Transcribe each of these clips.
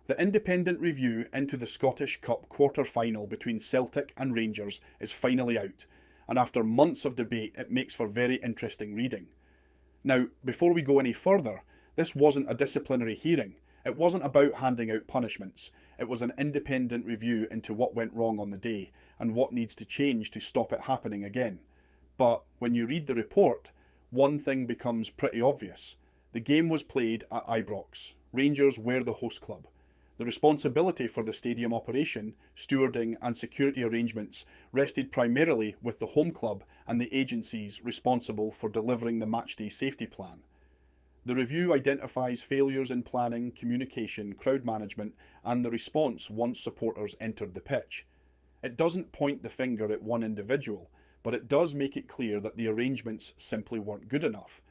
The independent review into the Scottish Cup quarter-final between Celtic and Rangers is finally out, and after months of debate it makes for very interesting reading. Now, before we go any further, this wasn't a disciplinary hearing. It wasn't about handing out punishments. It was an independent review into what went wrong on the day and what needs to change to stop it happening again. But when you read the report, one thing becomes pretty obvious. The game was played at Ibrox. Rangers were the host club. The responsibility for the stadium operation, stewarding and security arrangements rested primarily with the home club and the agencies responsible for delivering the matchday safety plan. The review identifies failures in planning, communication, crowd management and the response once supporters entered the pitch. It doesn't point the finger at one individual, but it does make it clear that the arrangements simply weren't good enough.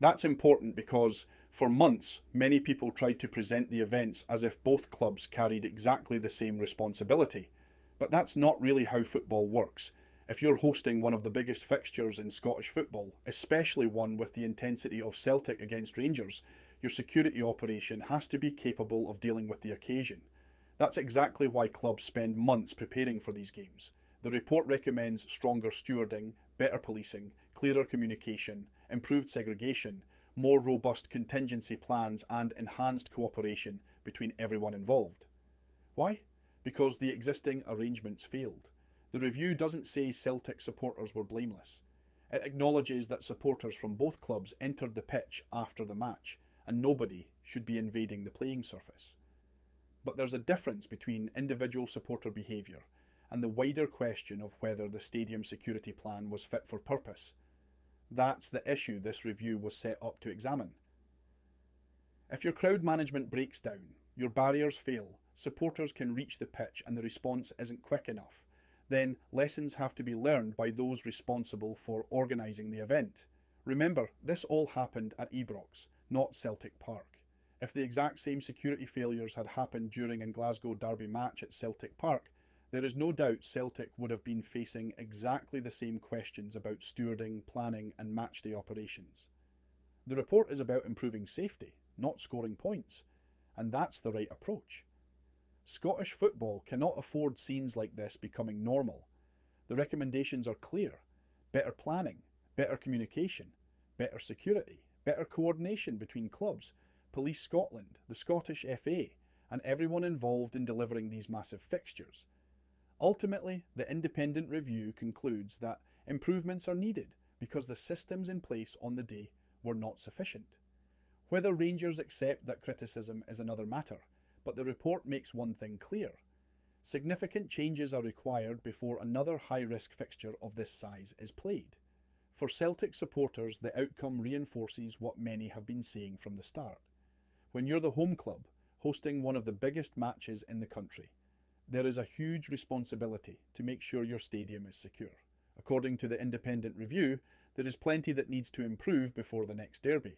That's important because, for months, many people tried to present the events as if both clubs carried exactly the same responsibility. But that's not really how football works. If you're hosting one of the biggest fixtures in Scottish football, especially one with the intensity of Celtic against Rangers, your security operation has to be capable of dealing with the occasion. That's exactly why clubs spend months preparing for these games. The report recommends stronger stewarding, better policing, clearer communication, improved segregation, more robust contingency plans and enhanced cooperation between everyone involved. Why? Because the existing arrangements failed. The review doesn't say Celtic supporters were blameless. It acknowledges that supporters from both clubs entered the pitch after the match, and nobody should be invading the playing surface. But there's a difference between individual supporter behaviour and the wider question of whether the stadium security plan was fit for purpose. That's the issue this review was set up to examine. If your crowd management breaks down, your barriers fail, supporters can reach the pitch and the response isn't quick enough, then lessons have to be learned by those responsible for organising the event. Remember, this all happened at Ibrox, not Celtic Park. If the exact same security failures had happened during a Glasgow Derby match at Celtic Park, there is no doubt Celtic would have been facing exactly the same questions about stewarding, planning and matchday operations. The report is about improving safety, not scoring points, and that's the right approach. Scottish football cannot afford scenes like this becoming normal. The recommendations are clear: better planning, better communication, better security, better coordination between clubs, Police Scotland, the Scottish FA, and everyone involved in delivering these massive fixtures. Ultimately, the independent review concludes that improvements are needed because the systems in place on the day were not sufficient. Whether Rangers accept that criticism is another matter, but the report makes one thing clear. Significant changes are required before another high-risk fixture of this size is played. For Celtic supporters, the outcome reinforces what many have been saying from the start. When you're the home club, hosting one of the biggest matches in the country, there is a huge responsibility to make sure your stadium is secure. According to the independent review, there is plenty that needs to improve before the next derby.